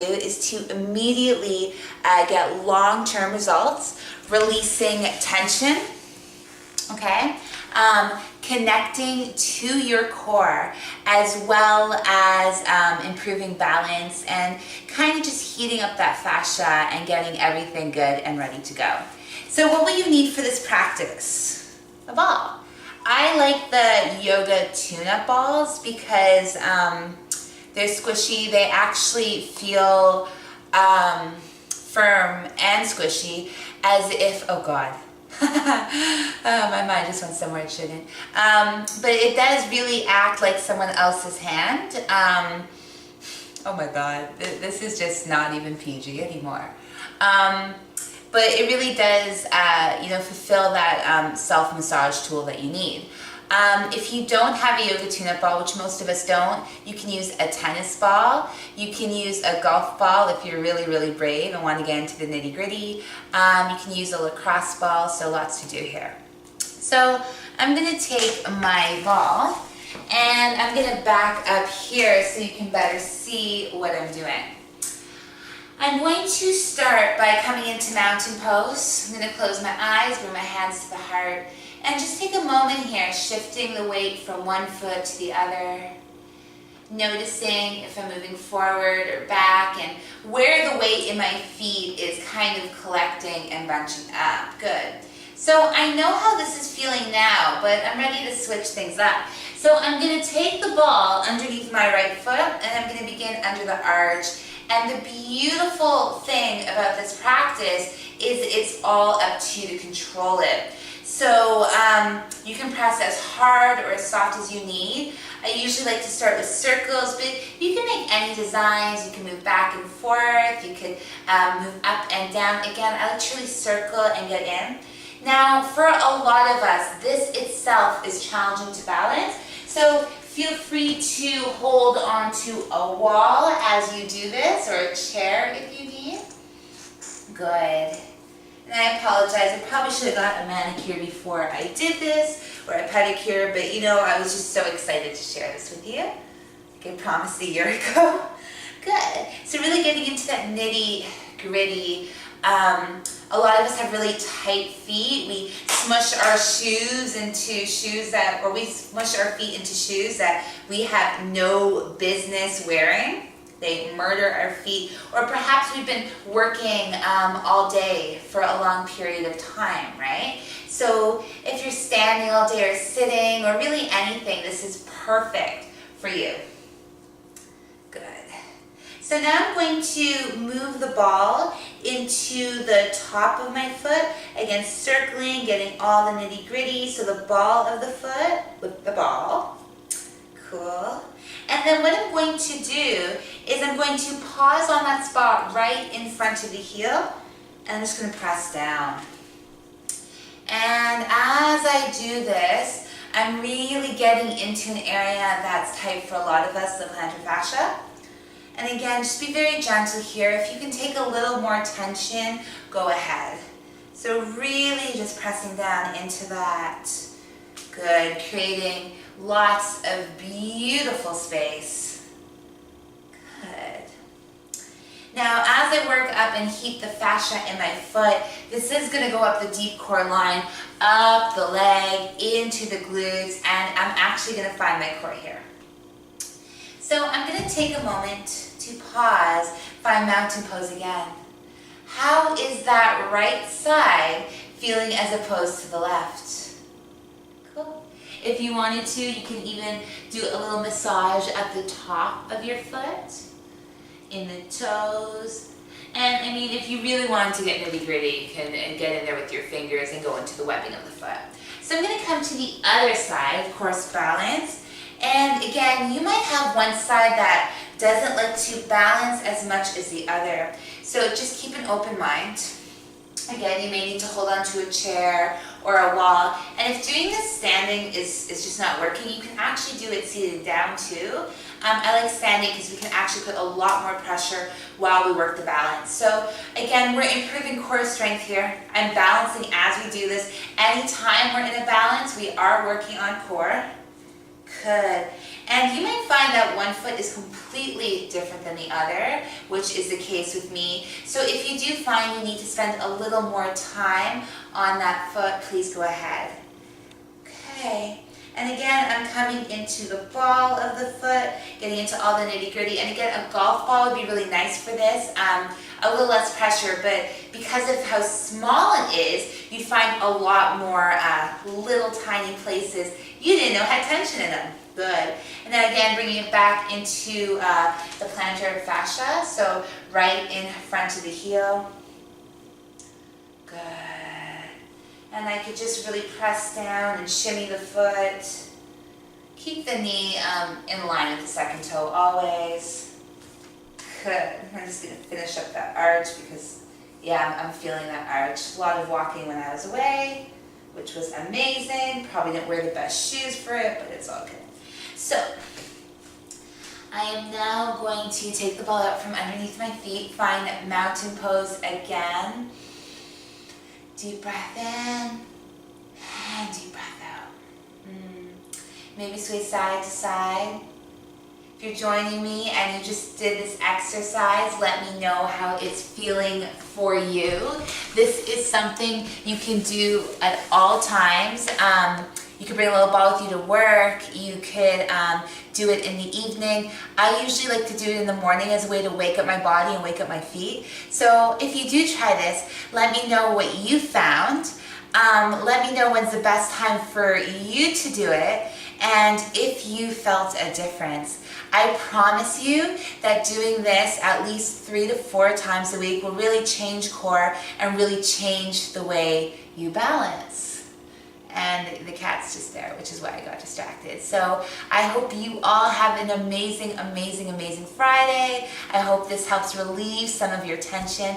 is to immediately get long-term results, releasing tension, okay? Connecting to your core, as well as improving balance and kind of just heating up that fascia and getting everything good and ready to go. So what will you need for this practice? A ball. I like the yoga tune-up balls because they're squishy. They actually feel firm and squishy, as if, oh God, my mind just went somewhere it shouldn't. But it does really act like someone else's hand. Oh my God, this is just not even PG anymore. But it really does, fulfill that self-massage tool that you need. If you don't have a yoga tune-up ball, which most of us don't, you can use a tennis ball. You can use a golf ball if you're really, really brave and want to get into the nitty-gritty. You can use a lacrosse ball, so lots to do here. So I'm going to take my ball and I'm going to back up here so you can better see what I'm doing. I'm going to start by coming into mountain pose. I'm going to close my eyes, bring my hands to the heart, and just take a moment here, shifting the weight from one foot to the other, noticing if I'm moving forward or back, and where the weight in my feet is kind of collecting and bunching up. Good. So I know how this is feeling now, but I'm ready to switch things up. So I'm going to take the ball underneath my right foot, and I'm going to begin under the arch. And the beautiful thing about this practice is it's all up to you to control it. So you can press as hard or as soft as you need. I usually like to start with circles, but you can make any designs. You can move back and forth. You can move up and down. Again, I like to really circle and get in. Now, for a lot of us, this itself is challenging to balance. So feel free to hold onto a wall as you do this, or a chair if you need. Good. And I apologize, I probably should have got a manicure before I did this, or a pedicure, but I was just so excited to share this with you. Like I promised a year ago. Good. So really getting into that nitty-gritty. A lot of us have really tight feet. We smush our shoes into shoes that, or we smush our feet into shoes that we have no business wearing. They murder our feet. Or perhaps we've been working all day for a long period of time, right? So if you're standing all day or sitting or really anything, this is perfect for you. Good. So now I'm going to move the ball into the top of my foot, again circling, getting all the nitty gritty. So the ball of the foot with the ball. Cool. And then what I'm going to do is I'm going to pause on that spot right in front of the heel, and I'm just going to press down. And as I do this, I'm really getting into an area that's tight for a lot of us, the plantar fascia. And again, just be very gentle here. If you can take a little more tension, go ahead. So really just pressing down into that. Good, creating lots of beautiful space. Good. Now, as I work up and heat the fascia in my foot, this is going to go up the deep core line, up the leg, into the glutes, and I'm actually going to find my core here. So I'm going to take a moment to pause, find mountain pose again. How is that right side feeling as opposed to the left? Cool. If you wanted to, you can even do a little massage at the top of your foot, in the toes. And I mean, if you really wanted to get nitty gritty, you can get in there with your fingers and go into the webbing of the foot. So I'm going to come to the other side, of course, balance. And again, you might have one side that doesn't like to balance as much as the other. So just keep an open mind. Again, you may need to hold on to a chair or a wall. And if doing this standing is just not working, you can actually do it seated down too. I like standing because we can actually put a lot more pressure while we work the balance. So again, we're improving core strength here. I'm balancing as we do this. Anytime we're in a balance, we are working on core. Good. And you might find that one foot is completely different than the other, which is the case with me. So if you do find you need to spend a little more time on that foot, please go ahead. Okay. And again, I'm coming into the ball of the foot, getting into all the nitty gritty. And again, a golf ball would be really nice for this. A little less pressure, but because of how small it is, you find a lot more little tiny places you didn't know had tension in them. Good. And then again, bringing it back into the plantar fascia, so right in front of the heel. Good. And I could just really press down and shimmy the foot. Keep the knee in line with the second toe always. Good. I'm just going to finish up that arch because, yeah, I'm feeling that arch. A lot of walking when I was away, which was amazing. Probably didn't wear the best shoes for it, but it's all good. So, I am now going to take the ball out from underneath my feet, find mountain pose again. Deep breath in, and deep breath out. Maybe sway side to side. If you're joining me and you just did this exercise, let me know how it's feeling for you. This is something you can do at all times. You could bring a little ball with you to work. You could do it in the evening. I usually like to do it in the morning as a way to wake up my body and wake up my feet. So if you do try this, let me know what you found. Let me know when's the best time for you to do it and if you felt a difference. I promise you that doing this at least 3 to 4 times a week will really change core and really change the way you balance. And the cat's just there, which is why I got distracted. So I hope you all have an amazing, amazing, amazing Friday. I hope this helps relieve some of your tension.